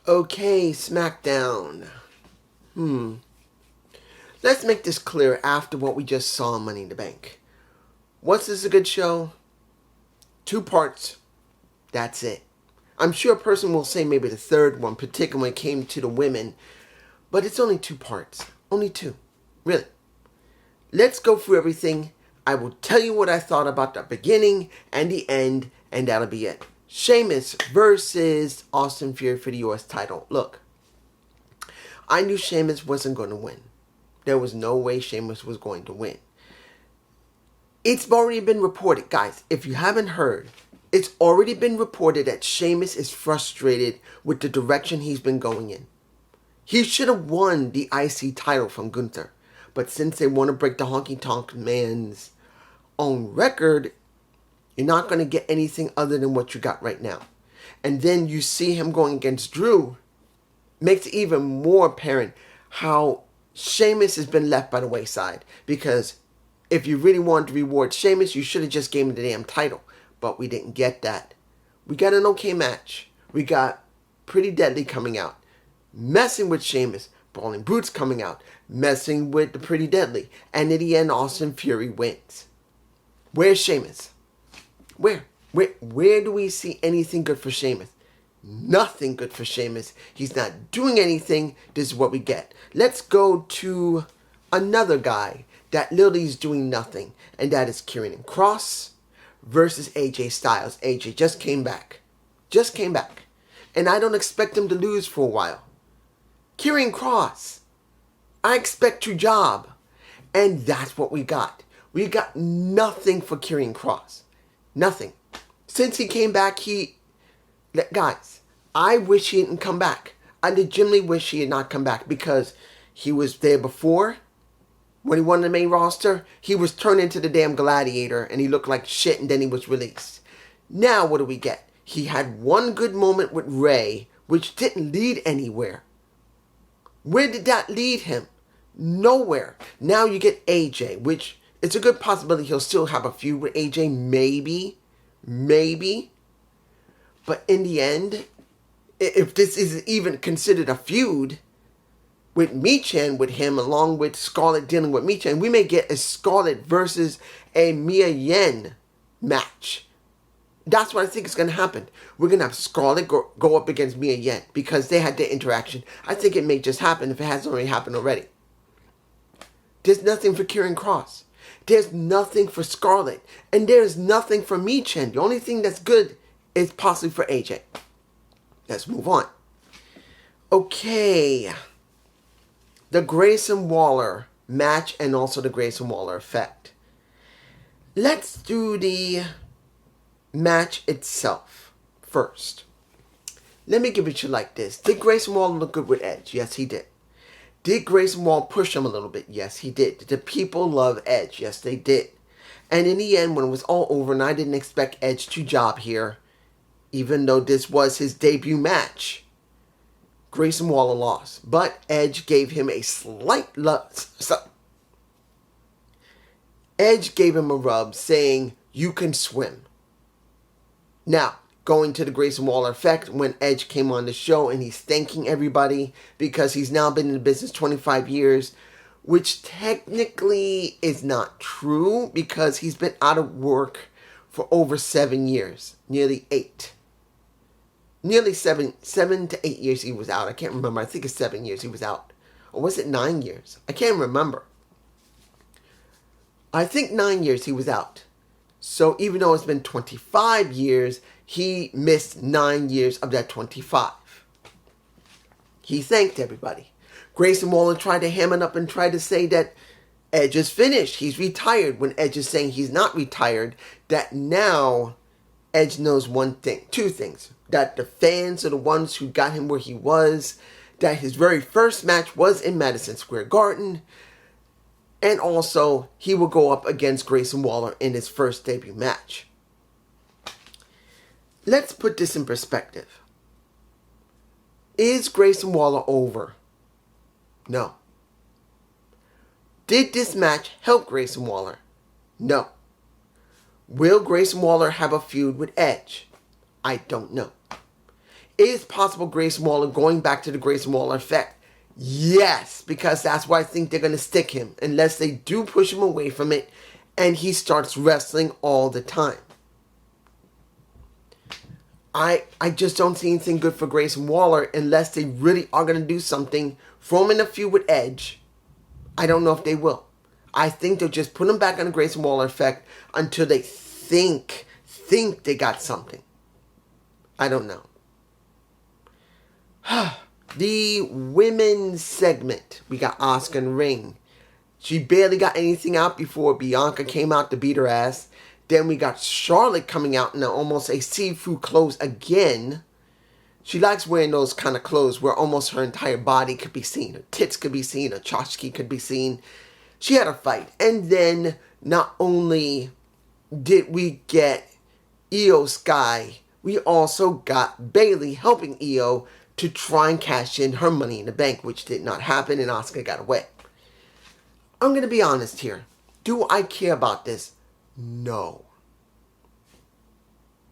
Okay, Smackdown. Let's make this clear after what we just saw on Money in the Bank. Was this a good show? 2 parts. That's it. I'm sure a person will say maybe the third one, particularly when it came to the women, but it's only 2 parts. Only 2. Really. Let's go through everything. I will tell you what I thought about the beginning and the end, and that'll be it. Sheamus versus Austin Fury for the US title. Look, I knew Sheamus wasn't going to win. There was no way Sheamus was going to win. It's already been reported, guys. If you haven't heard, it's already been reported that Sheamus is frustrated with the direction he's been going in. He should have won the IC title from Gunther. But since they want to break the Honky Tonk Man's own record, you're not going to get anything other than what you got right now. And then you see him going against Drew. Makes it even more apparent how Sheamus has been left by the wayside. Because if you really wanted to reward Sheamus, you should have just gave him the damn title. But we didn't get that. We got an okay match. We got Pretty Deadly coming out, messing with Sheamus. Brawling Brutes coming out, messing with the Pretty Deadly. And in the end, Austin Fury wins. Where's Sheamus? Where do we see anything good for Sheamus? Nothing good for Sheamus. He's not doing anything. This is what we get. Let's go to another guy that literally is doing nothing. And that is Karrion Kross versus AJ Styles. AJ just came back. And I don't expect him to lose for a while. Karrion Kross, I expect your job. And that's what we got. We got nothing for Karrion Kross. Nothing. Since he came back, guys, I wish he didn't come back. I legitimately wish he had not come back because he was there before. When he won the main roster, he was turned into the damn gladiator and he looked like shit and then he was released. Now what do we get? He had one good moment with Ray, which didn't lead anywhere. Where did that lead him? Nowhere. Now you get AJ, which it's a good possibility he'll still have a feud with AJ, maybe. But in the end, if this is even considered a feud with Michan, with him, along with Scarlett dealing with Michan, we may get a Scarlett versus a Mia Yim match. That's what I think is going to happen. We're going to have Scarlett go up against Mia Yim because they had their interaction. I think it may just happen if it hasn't already happened already. There's nothing for Karrion Kross. There's nothing for Scarlett. And there's nothing for Michan. The only thing that's good is possibly for AJ. Let's move on. Okay. The Grayson Waller match and also the Grayson Waller effect. Let's do the match itself first. Let me give it to you like this. Did Grayson Waller look good with Edge? Yes, he did. Did Grayson Waller push him a little bit? Yes, he did. Did the people love Edge? Yes, they did. And in the end, when it was all over, and I didn't expect Edge to job here, even though this was his debut match, Grayson Waller lost. But Edge gave him a slight Edge gave him a rub saying, "You can swim." Now, going to the Grayson Waller effect, when Edge came on the show and he's thanking everybody because he's now been in the business 25 years, which technically is not true because he's been out of work for over 7 years, nearly 8. Nearly 7 to 8 years he was out. I can't remember. I think it's 7 years he was out. Or was it 9 years? I can't remember. I think 9 years he was out. So even though it's been 25 years, he missed 9 years of that 25. He thanked everybody. Grayson Waller tried to ham it up and tried to say that Edge is finished. He's retired. When Edge is saying he's not retired, that now Edge knows one thing, 2 things. That the fans are the ones who got him where he was. That his very first match was in Madison Square Garden. And also, he will go up against Grayson Waller in his first debut match. Let's put this in perspective. Is Grayson Waller over? No. Did this match help Grayson Waller? No. Will Grayson Waller have a feud with Edge? I don't know. Is possible Grayson Waller going back to the Grayson Waller effect? Yes, because that's why I think they're going to stick him, unless they do push him away from it and he starts wrestling all the time. I just don't see anything good for Grayson Waller unless they really are going to do something. Throw him in a feud with Edge. I don't know if they will. I think they'll just put him back on the Grayson Waller effect until they think they got something. I don't know. The women's segment. We got Asuka and Ring. She barely got anything out before Bianca came out to beat her ass. Then we got Charlotte coming out in almost a see-through clothes again. She likes wearing those kind of clothes where almost her entire body could be seen. Her tits could be seen. Her tchotchke could be seen. She had a fight. And then not only did we get Io Sky, we also got Bayley helping Io to try and cash in her Money in the Bank, which did not happen, and Asuka got away. I'm going to be honest here. Do I care about this? No.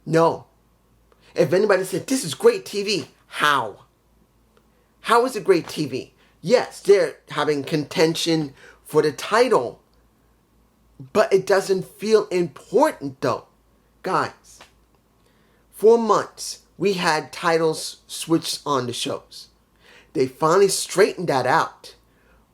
No. If anybody said, this is great TV, how? How is it great TV? Yes, they're having contention for the title, but it doesn't feel important though. Guys, for months, we had titles switched on the shows. They finally straightened that out.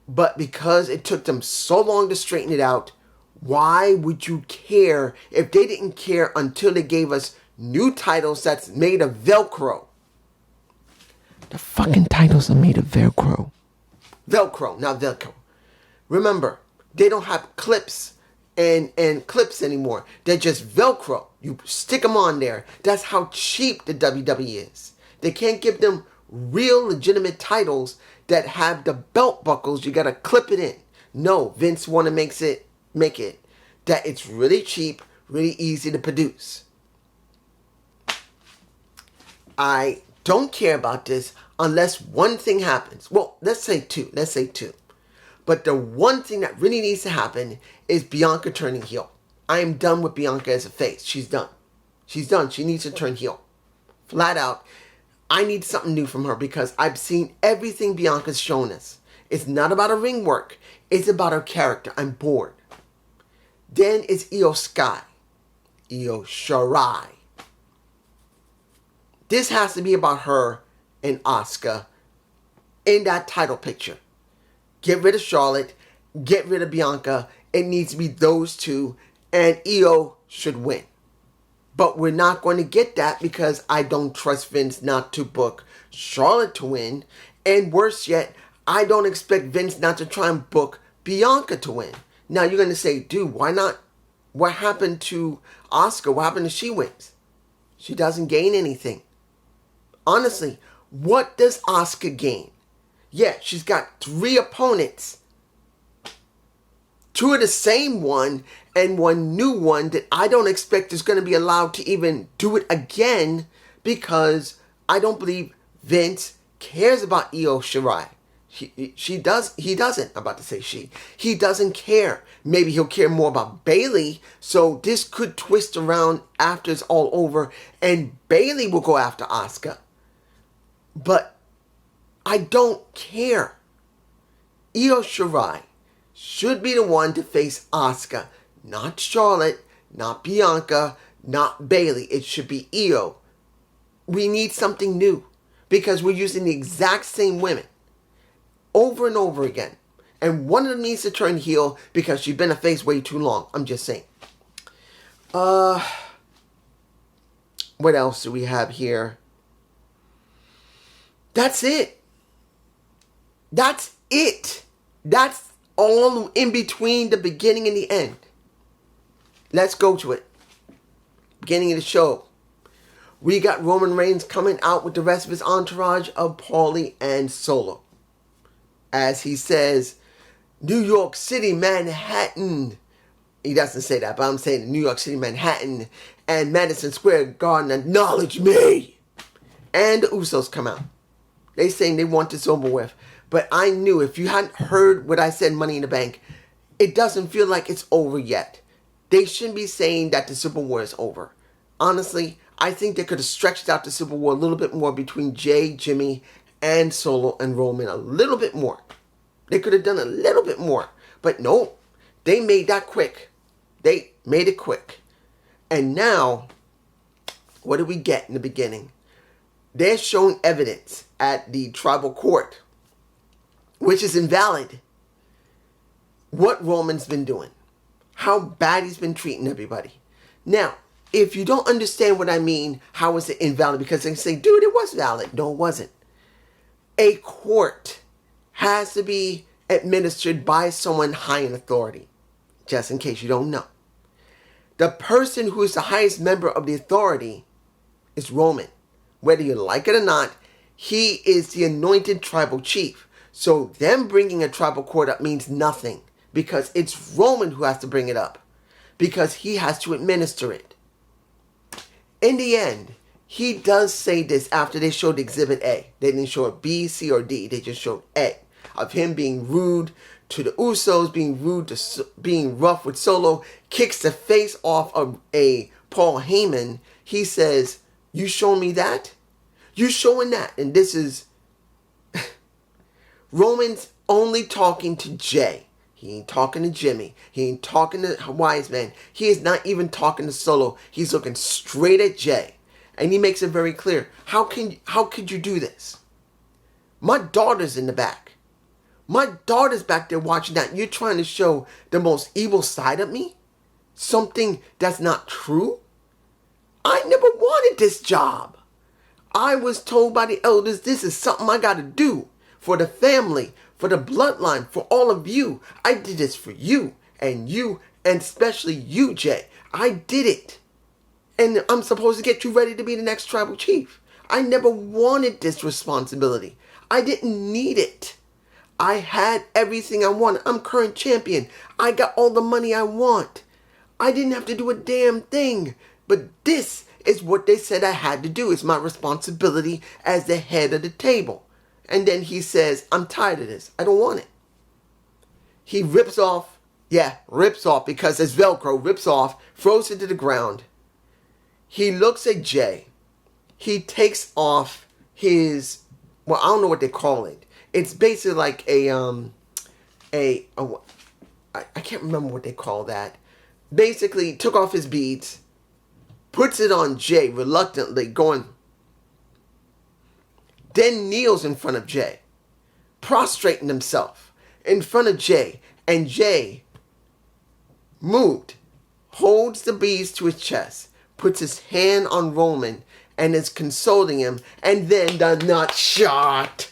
But because it took them so long to straighten it out, why would you care if they didn't care until they gave us new titles that's made of Velcro? The fucking titles are made of Velcro. Velcro, not Velcro. Remember, they don't have clips and clips anymore. They're just Velcro. You stick them on there. That's how cheap the WWE is. They can't give them real legitimate titles that have the belt buckles. You gotta clip it in. No, Vince want to make it that it's really cheap, really easy to produce. I don't care about this unless one thing happens. Well, let's say two. But the one thing that really needs to happen is Bianca turning heel. I am done with Bianca as a face. She's done. She's done. She needs to turn heel. Flat out. I need something new from her because I've seen everything Bianca's shown us. It's not about her ring work. It's about her character. I'm bored. Then it's Io Sky. Io Shirai. This has to be about her and Asuka in that title picture. Get rid of Charlotte. Get rid of Bianca. It needs to be those two. And Io should win. But we're not going to get that because I don't trust Vince not to book Charlotte to win. And worse yet, I don't expect Vince not to try and book Bianca to win. Now you're going to say, dude, why not? What happened to Asuka? What happened if she wins? She doesn't gain anything. Honestly, what does Asuka gain? Yeah, she's got 3 opponents. 2 of the same one and 1 new one that I don't expect is going to be allowed to even do it again because I don't believe Vince cares about Io Shirai. He doesn't. I'm about to say she. He doesn't care. Maybe he'll care more about Bayley. So this could twist around after it's all over and Bayley will go after Asuka. But I don't care. Io Shirai should be the one to face Asuka. Not Charlotte, not Bianca, not Bayley. It should be Io. We need something new because we're using the exact same women over and over again. And one of them needs to turn heel because she's been a face way too long. I'm just saying. What else do we have here? That's it. That's it. That's all in between the beginning and the end. Let's go to it. Beginning of the show. We got Roman Reigns coming out with the rest of his entourage of Paulie and Solo. As he says, New York City, Manhattan. He doesn't say that, but I'm saying New York City, Manhattan and Madison Square Garden acknowledge me. And the Usos come out. They saying they want this over with. But I knew if you hadn't heard what I said, Money in the Bank, it doesn't feel like it's over yet. They shouldn't be saying that the Civil War is over. Honestly, I think they could have stretched out the Civil War a little bit more between Jay, Jimmy, and Solo and Roman a little bit more. They could have done a little bit more. But no, they made that quick. They made it quick. And now, what do we get in the beginning? They're showing evidence at the tribal court, which is invalid, what Roman's been doing. How bad he's been treating everybody. Now, if you don't understand what I mean, how is it invalid? Because they say, dude, it was valid. No, it wasn't. A court has to be administered by someone high in authority. Just in case you don't know. The person who is the highest member of the authority is Roman. Whether you like it or not, he is the anointed tribal chief. So them bringing a tribal court up means nothing. Because it's Roman who has to bring it up. Because he has to administer it. In the end, he does say this after they showed Exhibit A. They didn't show it B, C, or D. They just showed A. Of him being rude to the Usos, being rough with Solo, kicks the face off of a Paul Heyman. He says, you showing me that? You showing that? And this is Roman's only talking to Jay. He ain't talking to Jimmy. He ain't talking to Wise Man. He is not even talking to Solo. He's looking straight at Jay. And he makes it very clear. How could you do this? My daughter's in the back. My daughter's back there watching that. You're trying to show the most evil side of me? Something that's not true? I never wanted this job. I was told by the elders, this is something I got to do for the family, for the bloodline, for all of you. I did this for you, and especially you, Jay. I did it. And I'm supposed to get you ready to be the next tribal chief. I never wanted this responsibility. I didn't need it. I had everything I wanted. I'm current champion. I got all the money I want. I didn't have to do a damn thing. But this is what they said I had to do. It's my responsibility as the head of the table. And then he says, I'm tired of this. I don't want it. He rips off because it's Velcro, rips off, throws it to the ground. He looks at Jay. He takes off his, I don't know what they call it. It's basically like I can't remember what they call that. Basically, took off his beads, puts it on Jay, reluctantly going, then kneels in front of Jay, prostrating himself in front of Jay, and Jay moved, holds the beads to his chest, puts his hand on Roman, and is consoling him, and then the nut shot.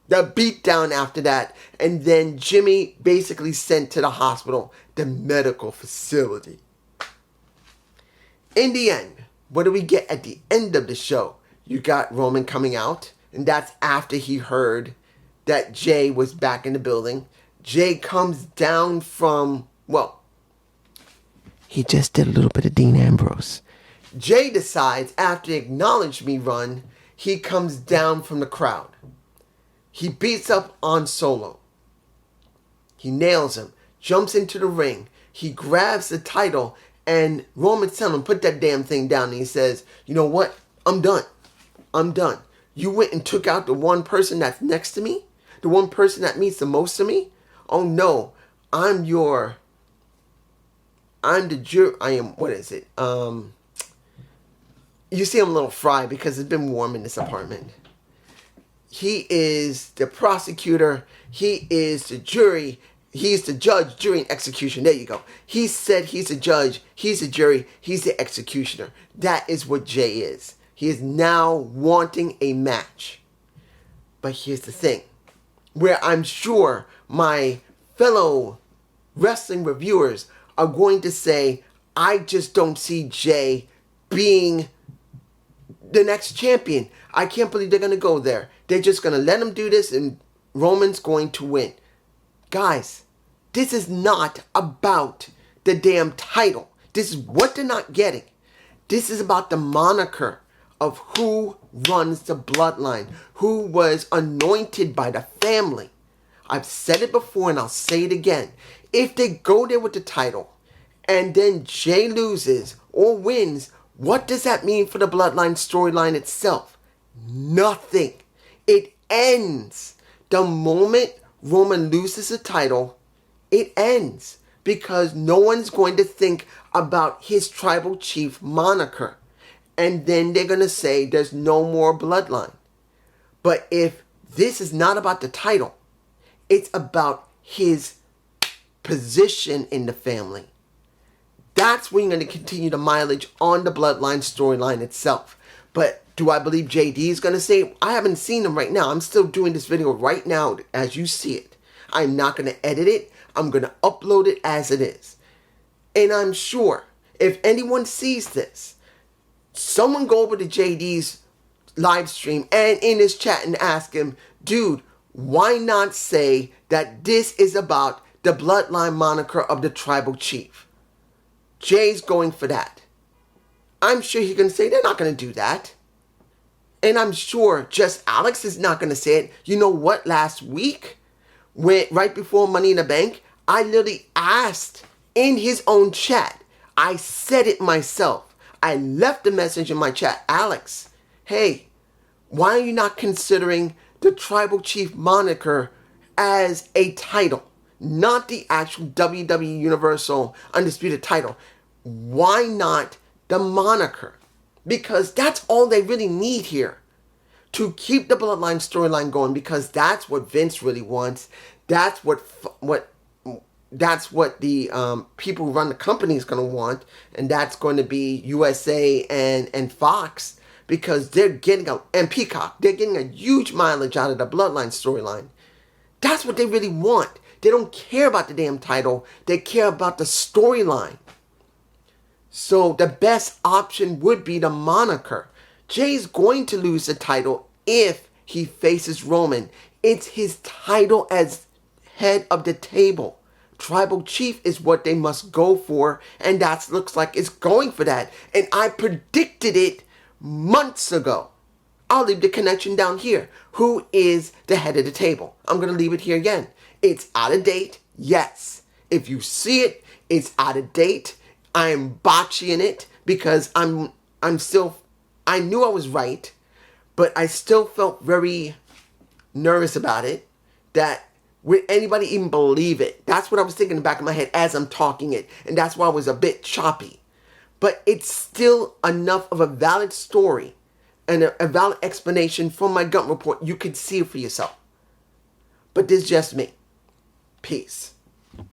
The beatdown after that, and then Jimmy basically sent to the hospital, the medical facility. In the end, what do we get at the end of the show? You got Roman coming out, and that's after he heard that Jay was back in the building. Jay comes down from, he just did a little bit of Dean Ambrose. Jay decides, after the Acknowledge Me run, he comes down from the crowd. He beats up on Solo. He nails him, jumps into the ring. He grabs the title, and Roman's telling him, put that damn thing down. And he says, you know what? I'm done. I'm done. You went and took out the one person that's next to me? The one person that means the most to me? Oh no, I'm the jury. What is it? You see I'm a little fried because it's been warm in this apartment. He is the prosecutor. He is the jury. He's the judge, jury, and execution. There you go. He said he's the judge. He's the jury. He's the executioner. That is what Jay is. He is now wanting a match. But here's the thing. Where I'm sure my fellow wrestling reviewers are going to say, I just don't see Jay being the next champion. I can't believe they're going to go there. They're just going to let him do this and Roman's going to win. Guys, this is not about the damn title. This is what they're not getting. This is about the moniker of who runs the bloodline, who was anointed by the family. I've said it before and I'll say it again. If they go there with the title and then Jay loses or wins, What does that mean for the Bloodline storyline itself? Nothing. It ends. The moment Roman loses the title, it ends. Because no one's going to think about his tribal chief moniker. And then they're going to say there's no more Bloodline. But if this is not about the title, it's about his position in the family, that's when you're going to continue the mileage on the Bloodline storyline itself. But do I believe JD is going to say it? I haven't seen him right now. I'm still doing this video right now as you see it. I'm not going to edit it. I'm going to upload it as it is. And I'm sure if anyone sees this, someone go over to JD's live stream and in his chat and ask him, dude, why not say that this is about the Bloodline moniker of the tribal chief? Jay's going for that. I'm sure he's going to say they're not going to do that. And I'm sure just Alex is not going to say it. You know what? Last week, right before Money in the Bank, I literally asked in his own chat. I said it myself. I left a message in my chat. Alex, hey, why are you not considering the tribal chief moniker as a title? Not the actual WWE Universal Undisputed title. Why not the moniker? Because that's all they really need here to keep the Bloodline storyline going, because that's what Vince really wants. That's what the people who run the company is going to want, and that's going to be USA and Fox, because they're getting and Peacock, they're getting a huge mileage out of the Bloodline storyline. That's what they really want. They don't care about the damn title. They care about the storyline. So the best option would be the moniker. Jay's going to lose the title if he faces Roman. It's his title as head of the table. Tribal chief is what they must go for, and that looks like it's going for that. And I predicted it months ago. I'll leave the connection down here. Who is the head of the table? I'm going to leave it here again. It's out of date. Yes. If you see it, it's out of date. I'm botching it because I knew I was right, but I still felt very nervous about it. That would anybody even believe it? That's what I was thinking in the back of my head as I'm talking it. And that's why I was a bit choppy. But it's still enough of a valid story and a valid explanation from my gut report. You could see it for yourself. But this is just me. Peace.